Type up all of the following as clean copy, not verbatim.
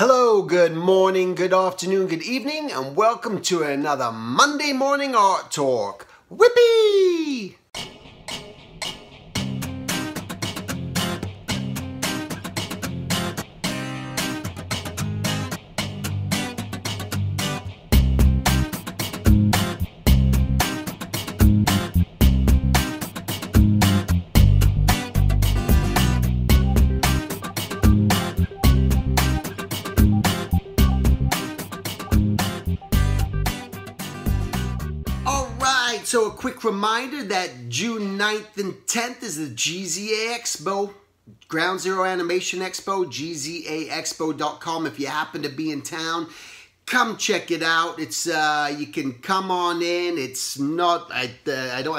Hello, good morning, good afternoon, good evening, and welcome to another Monday Morning Art Talk. Whippy! So a quick reminder that June 9th and 10th is the GZA Expo, Ground Zero Animation Expo, GZAExpo.com. If you happen to be in town, come check it out. It's you can come on in. It's not I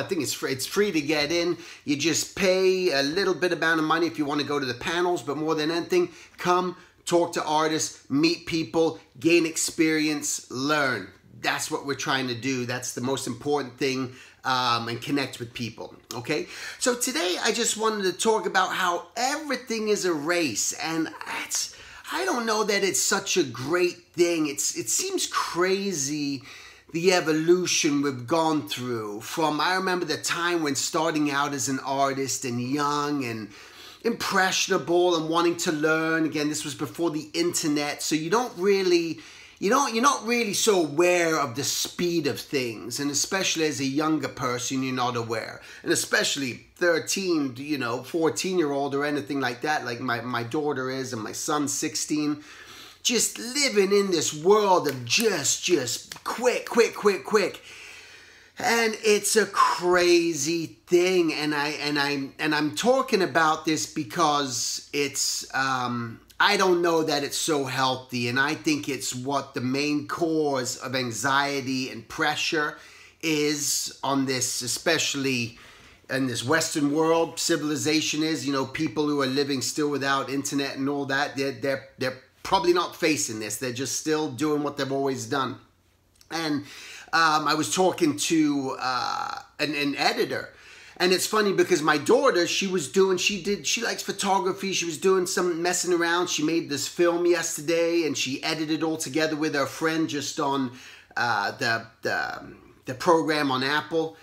think it's free. It's free to get in. You just pay a little bit amount of money if you want to go to the panels, but more than anything, come talk to artists, meet people, gain experience, learn. That's what we're trying to do. That's the most important thing, and connect with people, okay? So today I just wanted to talk about how everything is a race, and I don't know that it's such a great thing. It seems crazy, the evolution we've gone through from, I remember the time when starting out as an artist and young and impressionable and wanting to learn. Again, this was before the internet, so you don't really... you're not really so aware of the speed of things, and especially as a younger person, you're not aware. And especially 13, 14-year-old or anything like that, like my daughter is, and my son's 16, just living in this world of just quick. And it's a crazy thing, and I'm talking about this because it's I don't know that it's so healthy, and I think it's what the main cause of anxiety and pressure is on this, especially in this Western world, civilization is, people who are living still without internet and all that, they're probably not facing this. They're just still doing what they've always done. And I was talking to an editor. And it's funny because my daughter, she likes photography. She was doing some messing around. She made this film yesterday and she edited all together with her friend just on the program on Apple.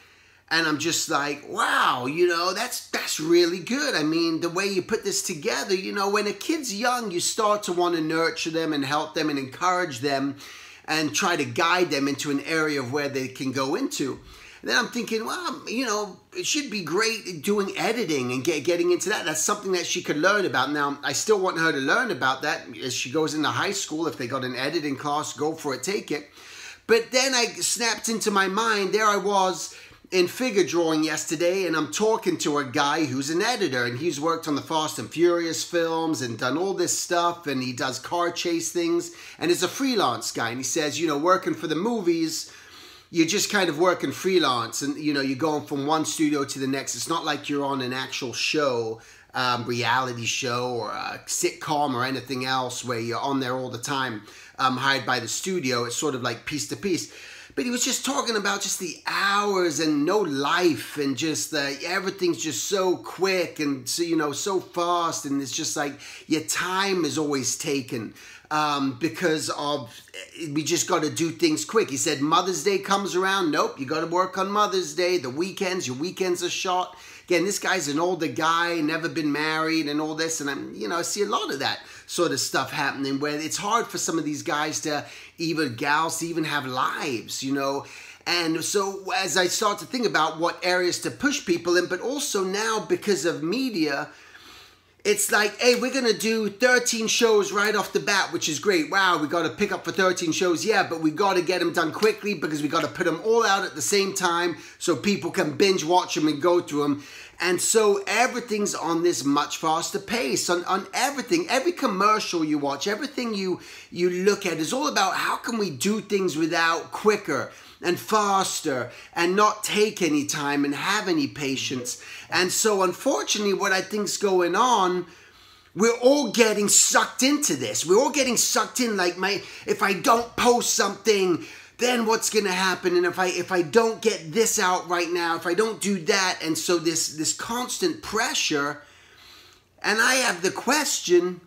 And I'm just like, wow, that's really good. I mean, the way you put this together, when a kid's young, you start to want to nurture them and help them and encourage them and try to guide them into an area of where they can go into. Then I'm thinking, well, it should be great doing editing and getting into that. That's something that she could learn about. Now, I still want her to learn about that as she goes into high school. If they got an editing class, go for it, take it. But then I snapped into my mind, there I was in figure drawing yesterday, and I'm talking to a guy who's an editor, and he's worked on the Fast and Furious films and done all this stuff, and he does car chase things, and is a freelance guy. And he says, working for the movies, you're just kind of working freelance, and you're going from one studio to the next. It's not like you're on an actual show, reality show or a sitcom or anything else where you're on there all the time, hired by the studio. It's sort of like piece to piece. But he was just talking about just the hours and no life, and just everything's just so quick and so fast, and it's just like your time is always taken. Because we just got to do things quick. He said Mother's Day comes around. Nope, you got to work on Mother's Day. The weekends, your weekends are short. Again, this guy's an older guy, never been married and all this. And I see a lot of that sort of stuff happening where it's hard for some of these guys to gals to even have lives, And so as I start to think about what areas to push people in, but also now because of media, it's like, hey, we're going to do 13 shows right off the bat, which is great. Wow, we got to pick up for 13 shows. Yeah, but we got to get them done quickly because we got to put them all out at the same time so people can binge watch them and go through them. And so everything's on this much faster pace on everything. Every commercial you watch, everything you look at is all about how can we do things without quicker and faster and not take any time and have any patience. And so unfortunately what I think's going on, we're all getting sucked into this. We're all getting sucked in like if I don't post something, then what's going to happen? And if I don't get this out right now, if I don't do that, and so this constant pressure, and I have the question,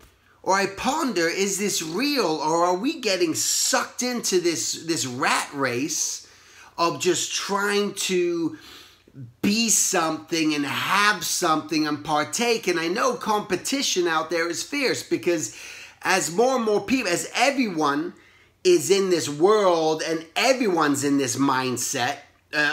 or I ponder, is this real, or are we getting sucked into this rat race of just trying to be something and have something and partake? And I know competition out there is fierce, because as more and more people, as everyone is in this world and everyone's in this mindset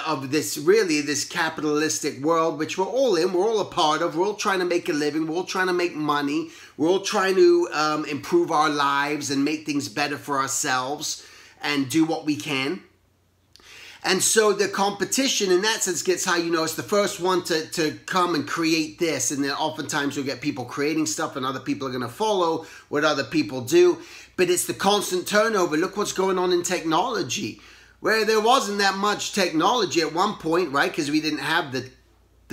of this capitalistic world, which we're all in, we're all a part of, we're all trying to make a living, we're all trying to make money, we're all trying to improve our lives and make things better for ourselves and do what we can. And so the competition in that sense gets high. You know, it's the first one to come and create this. And then oftentimes you'll get people creating stuff and other people are going to follow what other people do. But it's the constant turnover. Look what's going on in technology, where there wasn't that much technology at one point, right? Because we didn't have the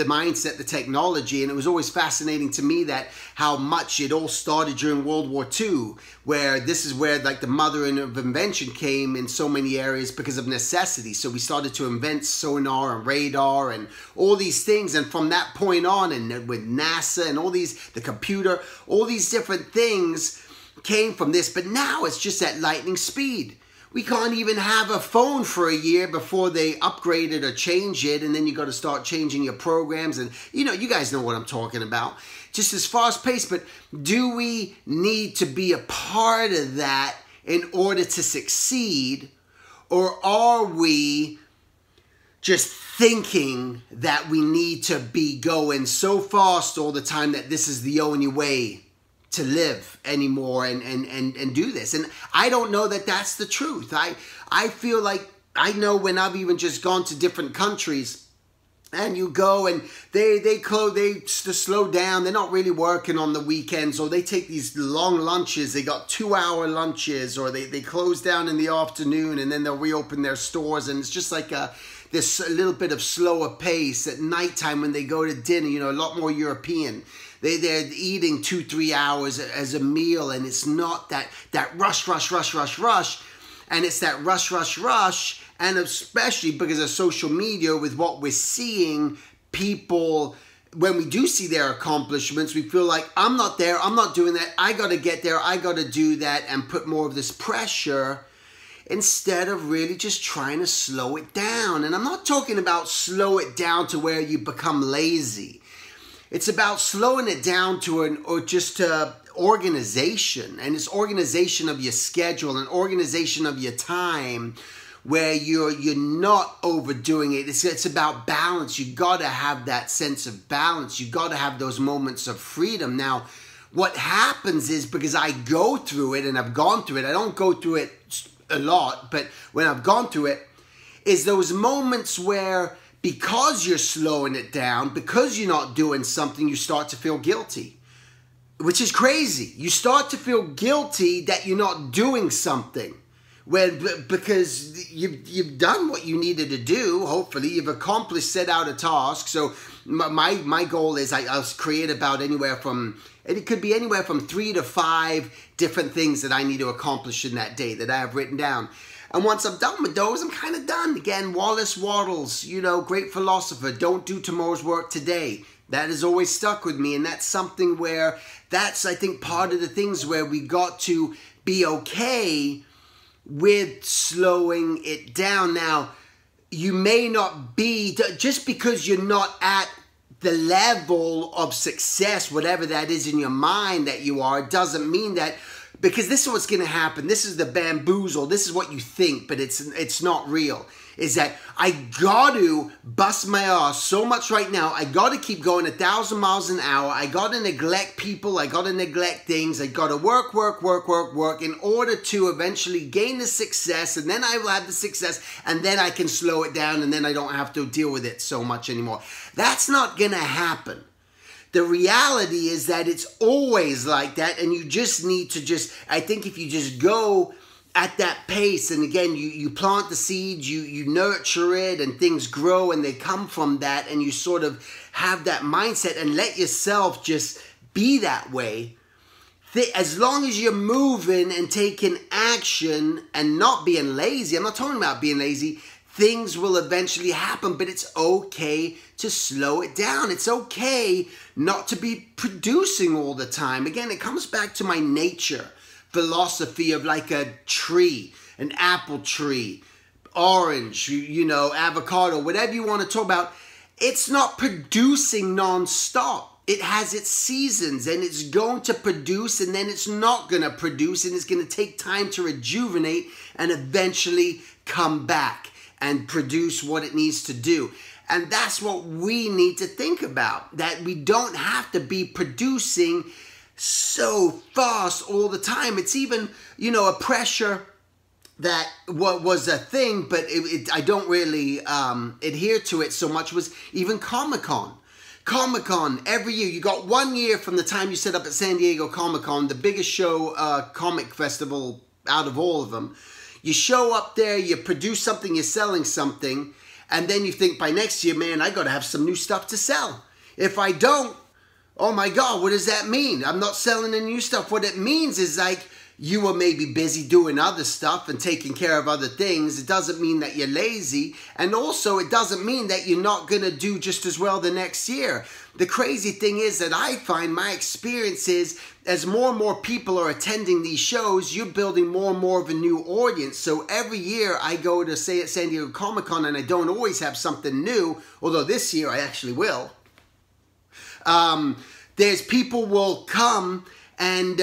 mindset, the technology. And it was always fascinating to me that how much it all started during World War II, where this is where like the mother of invention came in so many areas because of necessity. So we started to invent sonar and radar and all these things. And from that point on, and with NASA and all these, the computer, all these different things came from this. But now it's just at lightning speed. We can't even have a phone for a year before they upgrade it or change it. And then you got to start changing your programs. And, you know, you guys know what I'm talking about. Just as fast paced. But do we need to be a part of that in order to succeed? Or are we just thinking that we need to be going so fast all the time that this is the only way to live anymore and do this? And I don't know that that's the truth. I feel like, I know when I've even just gone to different countries and you go and they slow down. They're not really working on the weekends, or they take these long lunches. They got 2-hour lunches, or they close down in the afternoon and then they'll reopen their stores. And it's just like this a little bit of slower pace at nighttime when they go to dinner, you know, a lot more European. They're eating 2-3 hours as a meal, and it's not that rush. And it's that rush. And especially because of social media, with what we're seeing, people, when we do see their accomplishments, we feel like, I'm not there, I'm not doing that, I got to get there, I got to do that, and put more of this pressure instead of really just trying to slow it down. And I'm not talking about slow it down to where you become lazy. It's about slowing it down to organization, and it's organization of your schedule and organization of your time, where you're not overdoing it. It's about balance. You got to have that sense of balance. You got to have those moments of freedom. Now, what happens is, because I go through it and I've gone through it, I don't go through it a lot, but when I've gone through it, is those moments where, because you're slowing it down, because you're not doing something, you start to feel guilty, which is crazy. You start to feel guilty that you're not doing something, because you've done what you needed to do. Hopefully, you've accomplished, set out a task. So my goal is I'll create about anywhere from, it could be anywhere from 3 to 5 different things that I need to accomplish in that day that I have written down. And once I'm done with those, I'm kind of done. Again, Wallace Wattles, you know, great philosopher, don't do tomorrow's work today. That has always stuck with me. And that's something where, that's, I think, part of the things where we got to be okay with slowing it down. Now, you may not be, just because you're not at the level of success, whatever that is in your mind that you are, doesn't mean that, because this is what's going to happen. This is the bamboozle. This is what you think, but it's not real. Is that I got to bust my ass so much right now. I got to keep going 1,000 miles an hour. I got to neglect people. I got to neglect things. I got to work in order to eventually gain the success. And then I will have the success, and then I can slow it down, and then I don't have to deal with it so much anymore. That's not going to happen. The reality is that it's always like that, and you just need to I think if you just go at that pace, and again, you plant the seeds, you nurture it, and things grow, and they come from that, and you sort of have that mindset and let yourself just be that way. As long as you're moving and taking action and not being lazy, I'm not talking about being lazy, things will eventually happen, but it's okay to slow it down. It's okay not to be producing all the time. Again, it comes back to my nature philosophy of like a tree, an apple tree, orange, you know, avocado, whatever you want to talk about. It's not producing non-stop. It has its seasons, and it's going to produce, and then it's not going to produce, and it's going to take time to rejuvenate and eventually come back and produce what it needs to do. And that's what we need to think about, that we don't have to be producing so fast all the time. It's even, you know, a pressure that what was a thing, but I don't really adhere to it so much, was even Comic-Con. Comic-Con, every year, you got 1 year from the time you set up at San Diego Comic-Con, the biggest show, comic festival out of all of them. You show up there, you produce something, you're selling something, and then you think by next year, man, I got to have some new stuff to sell. If I don't, oh my God, what does that mean? I'm not selling any new stuff. What it means is like, you were maybe busy doing other stuff and taking care of other things. It doesn't mean that you're lazy. And also, it doesn't mean that you're not going to do just as well the next year. The crazy thing is that I find my experience is as more and more people are attending these shows, you're building more and more of a new audience. So every year I go to, say, at San Diego Comic-Con, and I don't always have something new, although this year I actually will. There's people will come, and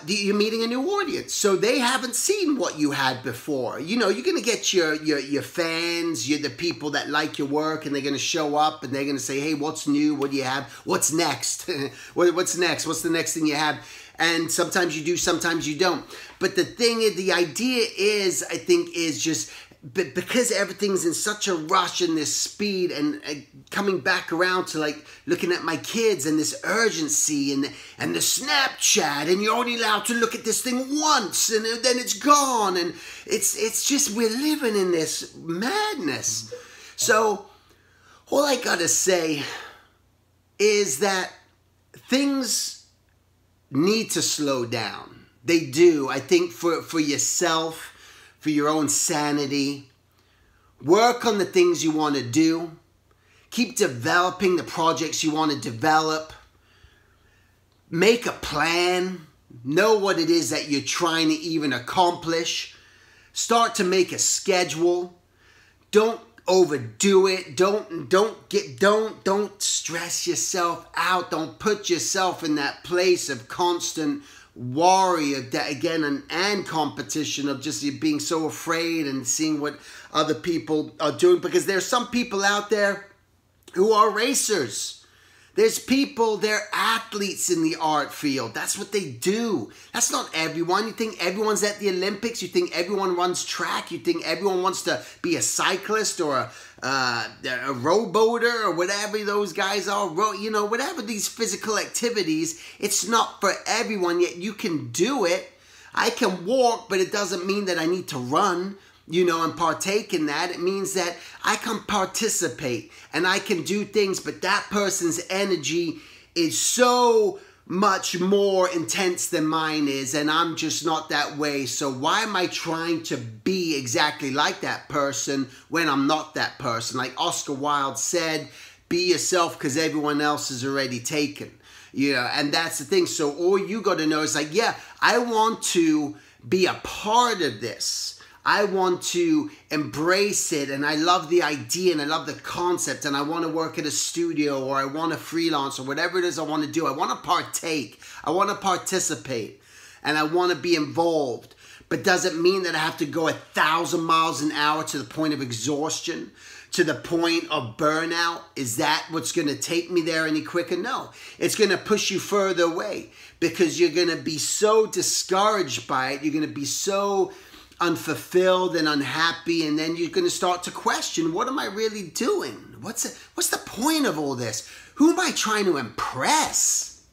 you're meeting a new audience. So they haven't seen what you had before. You know, you're going to get your fans, the people that like your work, and they're going to show up, and they're going to say, hey, what's new? What do you have? What's next? What's next? What's the next thing you have? And sometimes you do, sometimes you don't. But the thing is, the idea is, I think, is just, but because everything's in such a rush and this speed, and coming back around to like looking at my kids and this urgency and the Snapchat, and you're only allowed to look at this thing once and then it's gone, and it's just, we're living in this madness. So all I gotta say is that things need to slow down. They do. I think for yourself, for your own sanity. Work on the things you want to do. Keep developing the projects you want to develop. Make a plan. Know what it is that you're trying to even accomplish. Start to make a schedule. Don't overdo it. Don't stress yourself out. Don't put yourself in that place of constant worry of that again, and competition of just being so afraid and seeing what other people are doing, because there's some people out there who are racers. There's people, they're athletes in the art field. That's what they do. That's not everyone. You think everyone's at the Olympics? You think everyone runs track? You think everyone wants to be a cyclist or a rowboater or whatever those guys are? You know, whatever these physical activities, it's not for everyone, yet you can do it. I can walk, but it doesn't mean that I need to run, you know, and partake in that. It means that I can participate and I can do things, but that person's energy is so much more intense than mine is, and I'm just not that way. So why am I trying to be exactly like that person when I'm not that person? Like Oscar Wilde said, be yourself because everyone else is already taken. Yeah, and that's the thing. So all you got to know is like, yeah, I want to be a part of this. I want to embrace it, and I love the idea, and I love the concept, and I want to work at a studio, or I want to freelance, or whatever it is I want to do. I want to partake. I want to participate, and I want to be involved. But doesn't mean that I have to go 1,000 miles an hour to the point of exhaustion, to the point of burnout. Is that what's going to take me there any quicker? No. It's going to push you further away, because you're going to be so discouraged by it. You're going to be so unfulfilled and unhappy, and then you're going to start to question, what am I really doing? What's the point of all this? Who am I trying to impress?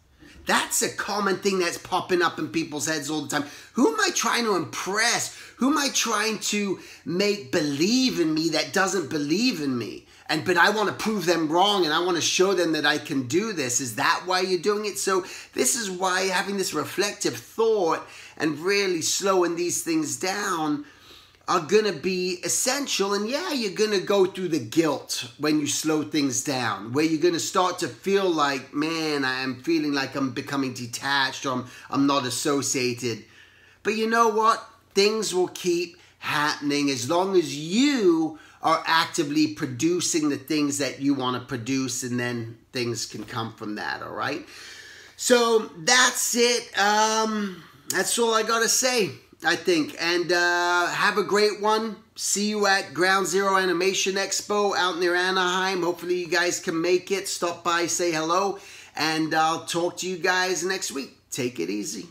That's a common thing that's popping up in people's heads all the time. Who am I trying to impress? Who am I trying to make believe in me that doesn't believe in me? But I want to prove them wrong, and I want to show them that I can do this. Is that why you're doing it? So this is why having this reflective thought and really slowing these things down are going to be essential. And yeah, you're going to go through the guilt when you slow things down, where you're going to start to feel like, man, I'm feeling like I'm becoming detached, or I'm not associated. But you know what? Things will keep happening as long as you are actively producing the things that you want to produce, and then things can come from that, all right? So that's it. That's all I got to say, I think. And have a great one. See you at Ground Zero Animation Expo out near Anaheim. Hopefully you guys can make it. Stop by, say hello, and I'll talk to you guys next week. Take it easy.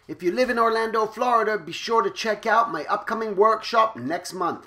If you live in Orlando, Florida, be sure to check out my upcoming workshop next month.